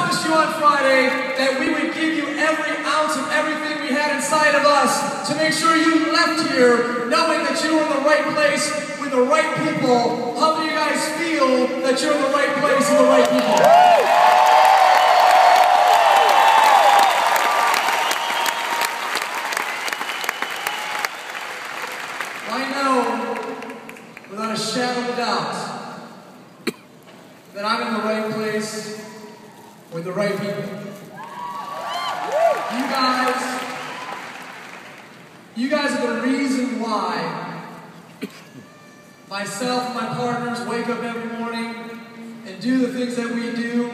promised you on Friday that we would give you every ounce of everything we had inside of us to make sure you left here knowing that you were in the right place with the right people. How many of you guys feel that you're in the right place with the right people? I know, without a shadow of a doubt, that I'm in the right place with the right people. You guys are the reason why myself and my partners wake up every morning and do the things that we do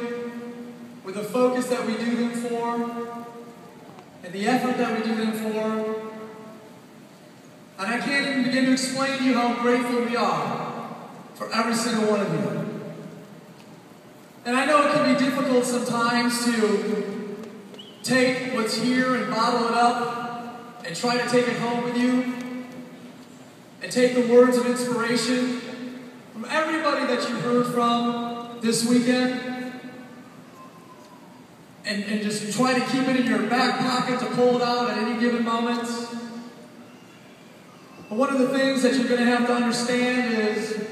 with the focus that we do them for and the effort that we do them for. And I can't even begin to explain to you how grateful we are for every single one of you. And I know it can be difficult sometimes to take what's here and bottle it up and try to take it home with you and take the words of inspiration from everybody that you heard from this weekend and just try to keep it in your back pocket to pull it out at any given moment. But one of the things that you're going to have to understand is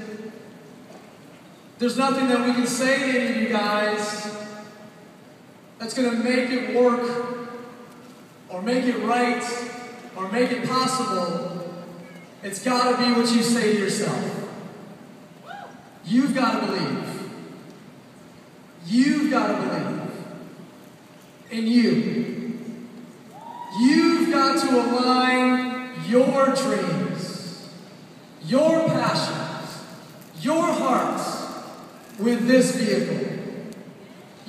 there's nothing that we can say to any of you guys that's going to make it work or make it right or make it possible. It's got to be what you say to yourself. You've got to believe. You've got to believe in you. You've got to align your dreams, your passions, your hearts with this vehicle.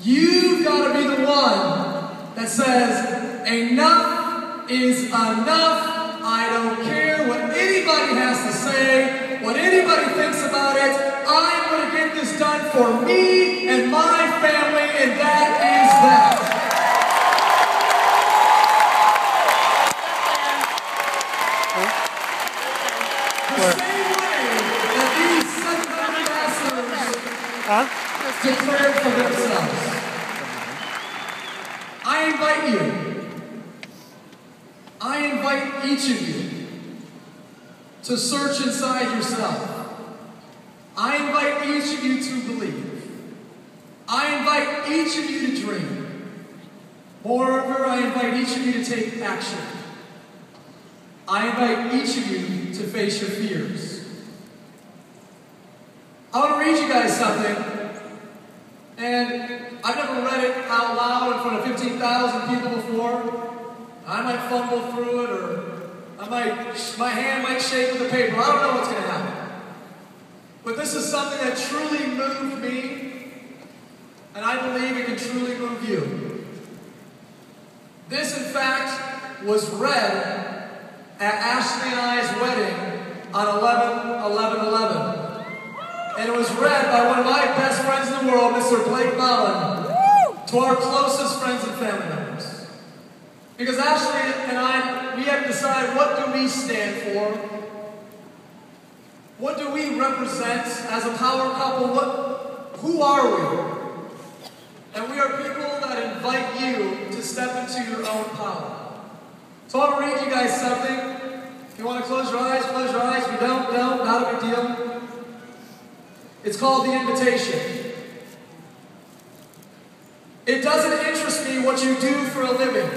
You've got to be the one that says, enough is enough. I don't care what anybody has to say, what anybody thinks about it. I'm going to get this done for me and my family, and that is that. The same way that these 700 ambassadors declared for themselves. I invite each of you to search inside yourself. I invite each of you to believe. I invite each of you to dream. Moreover, I invite each of you to take action. I invite each of you to face your fears. I want to read you guys something. And I've never read it out loud in front of 15,000 people before. I might fumble through it, or my hand might shake with the paper. I don't know what's going to happen. But this is something that truly moved me, and I believe it can truly move you. This, in fact, was read at Ashley and I's wedding on 11/11/11. And it was read by one of my best friends in the world, Mr. Blake Mullen, to our closest friends and family members. Because Ashley and I, we had to decide, what do we stand for? What do we represent as a power couple? Who are we? And we are people that invite you to step into your own power. So I want to read you guys something. If you want to close your eyes, close your eyes. If you don't, not a big deal. It's called The Invitation. It doesn't interest me what you do for a living.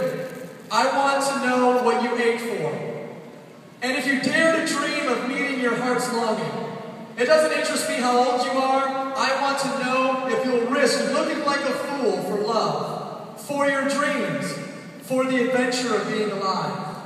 I want to know what you ache for. And if you dare to dream of meeting your heart's longing, it doesn't interest me how old you are. I want to know if you'll risk looking like a fool for love, for your dreams, for the adventure of being alive.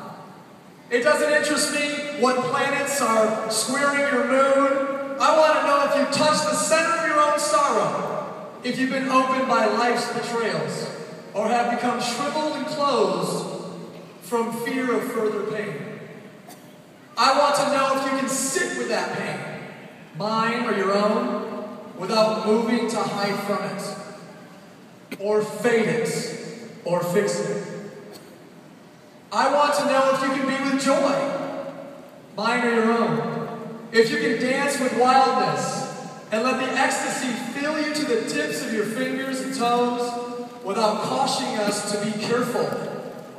It doesn't interest me what planets are squaring your moon. I want to know if you touch the center of your own sorrow, if you've been opened by life's betrayals, or have become shriveled and closed from fear of further pain. I want to know if you can sit with that pain, mine or your own, without moving to hide from it, or fade it, or fix it. I want to know if you can be with joy, mine or your own. If you can dance with wildness and let the ecstasy fill you to the tips of your fingers and toes, without cautioning us to be careful.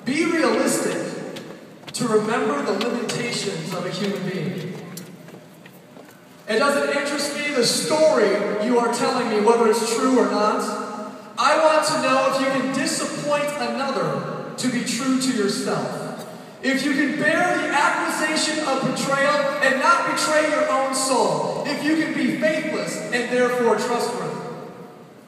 Be realistic, to remember the limitations of a human being. It doesn't interest me the story you are telling me, whether it's true or not. I want to know if you can disappoint another to be true to yourself. If you can bear the accusation of betrayal and not betray your own soul. If you can be faithless and therefore trustworthy.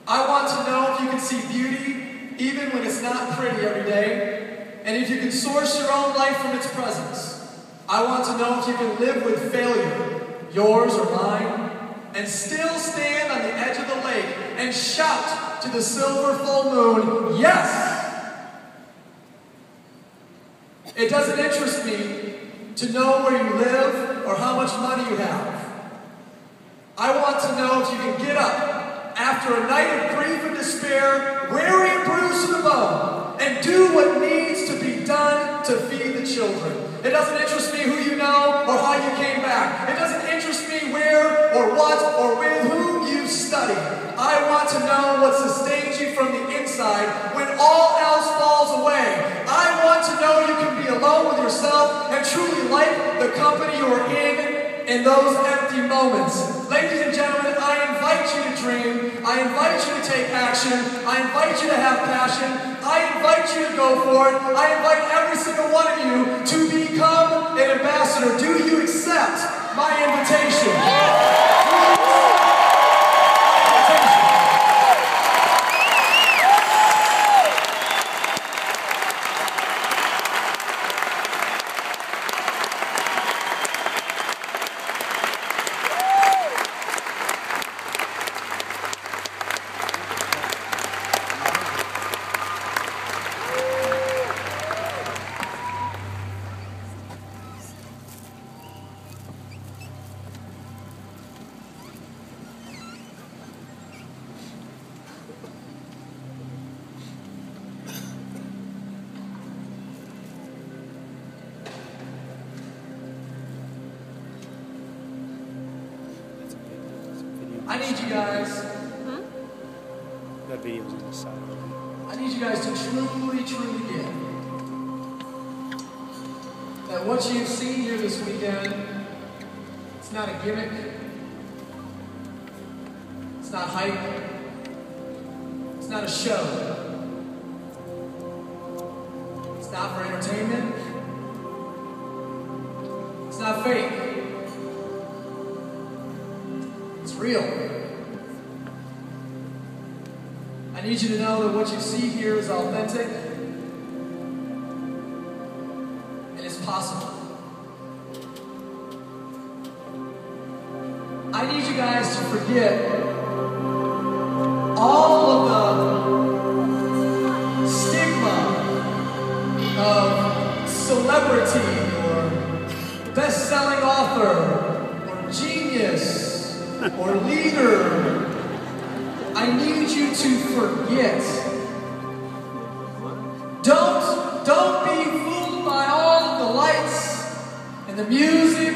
I want to know if you can see beauty even when it's not pretty every day. And if you can source your own life from its presence. I want to know if you can live with failure, yours or mine, and still stand on the edge of the lake and shout to the silver full moon, yes! It doesn't interest me to know where you live or how much money you have. I want to know if you can get up after a night of grief and despair, weary and bruised to the bone, and do what needs to be done to feed the children. It doesn't interest me who you know or how you came back. It doesn't interest me where or what or with whom you studied. I want to know what sustains you from the inside when all else falls away. I want to know you can be alone with yourself and truly like the company you are in those empty moments. Ladies and gentlemen, I invite you to dream. I invite you to take action. I invite you to have passion. I invite you to go for it. I invite every single one of you to become an ambassador. Do you accept my invitation? I need you guys. That video's on the side. I need you guys to truly get that what you've seen here this weekend, it's not a gimmick. It's not hype. It's not a show. It's not for entertainment. It's not fake. It's real. I need you to know that what you see here is authentic and it's possible. I need you guys to forget all of the stigma of celebrity or best-selling author or genius or leader. I need you to forget. Don't be fooled by all of the lights and the music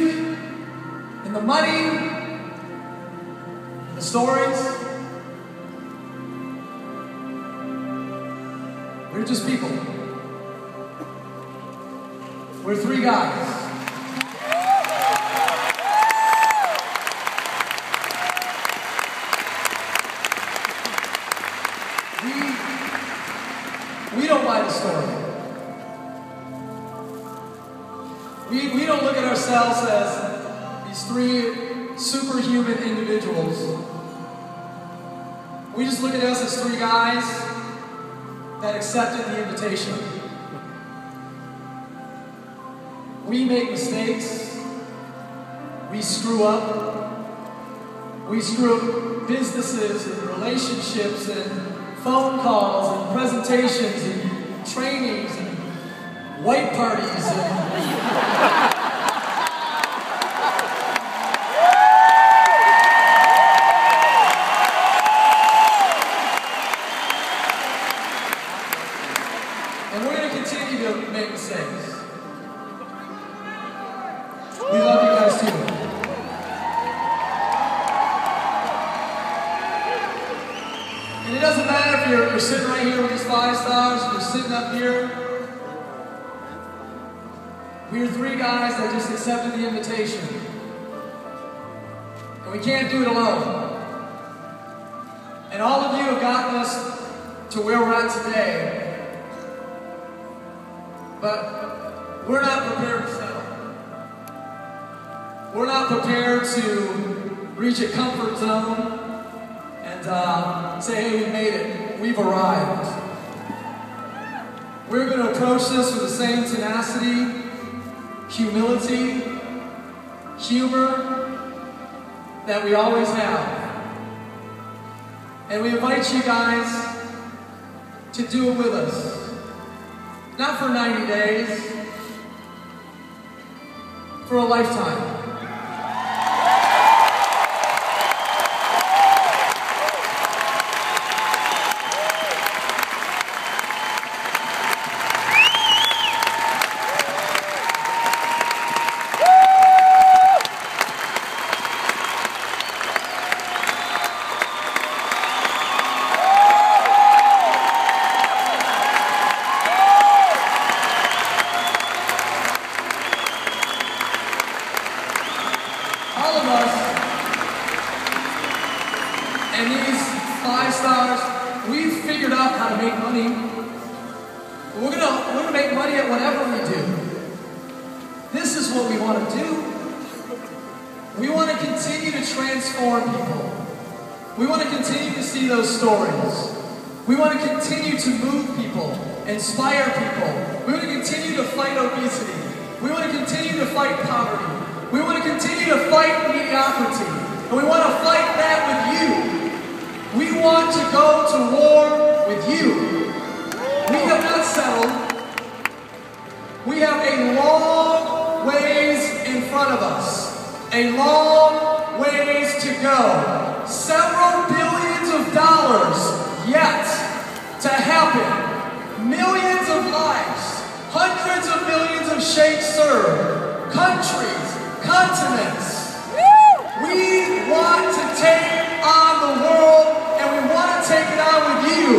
and the money and the stories. We're just people. We're three guys. We don't buy the story. We don't look at ourselves as these three superhuman individuals. We just look at us as three guys that accepted the invitation. We make mistakes. We screw up. We screw up businesses and relationships and phone calls and presentations and trainings and white parties and we're going to continue to make mistakes. We love you guys too. And it doesn't matter if you're sitting right here with these 5 stars, and you're sitting up here, we are 3 guys that just accepted the invitation. And we can't do it alone. And all of you have gotten us to where we're at today. But we're not prepared to settle. We're not prepared to reach a comfort zone and say, hey, we made it. We've arrived. We're going to approach this with the same tenacity, humility, humor that we always have. And we invite you guys to do it with us. Not for 90 days, for a lifetime. All of us, and these 5 stars, we've figured out how to make money. We're gonna make money at whatever we do. This is what we want to do. We want to continue to transform people. We want to continue to see those stories. We want to continue to move people, inspire people. We want to continue to fight obesity. We want to continue to fight poverty. We want to continue to fight mediocrity, and we want to fight that with you. We want to go to war with you. We have not settled. We have a long ways in front of us, a long ways to go. Several billions of dollars yet to happen. Millions of lives, hundreds of millions of sheikhs served, countries, continents. We want to take on the world, and we want to take it on with you.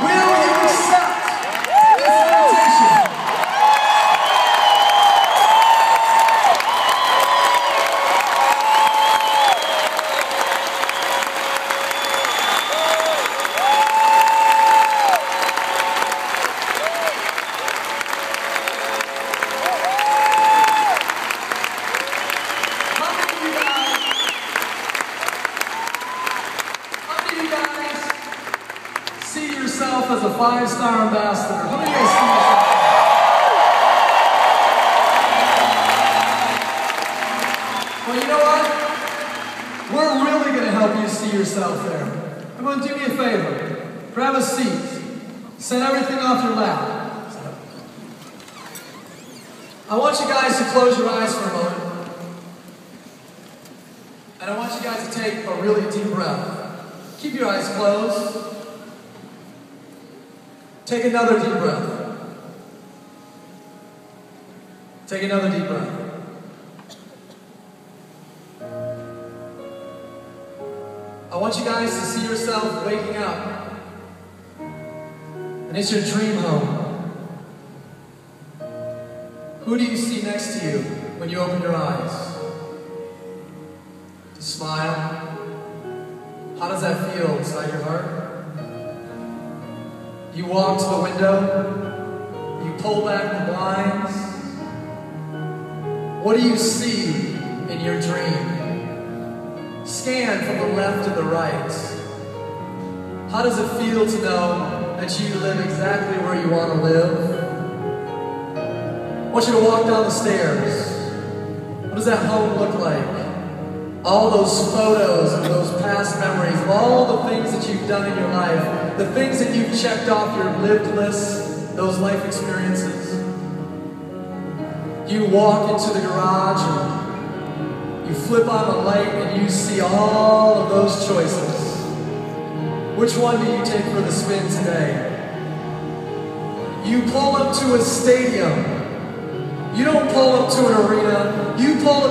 Will you accept this invitation? See yourself as a 5-star ambassador. How many of you guys see yourself? Well, you know what? We're really going to help you see yourself there. Come on, do me a favor. Grab a seat. Set everything off your lap. I want you guys to close your eyes for a moment. And I want you guys to take a really deep breath. Keep your eyes closed. Take another deep breath. Take another deep breath. I want you guys to see yourself waking up. And it's your dream home. Who do you see next to you when you open your eyes? To smile. How does that feel inside your heart? You walk to the window, you pull back the blinds. What do you see in your dream? Scan from the left to the right. How does it feel to know that you live exactly where you want to live? I want you to walk down the stairs. What does that home look like? All those photos and those past memories of all the things that you've done in your life, the things that you've checked off your lived list, those life experiences. You walk into the garage and you flip on the light and you see all of those choices. Which one do you take for the spin today? You pull up to a stadium. You don't pull up to an arena. You pull up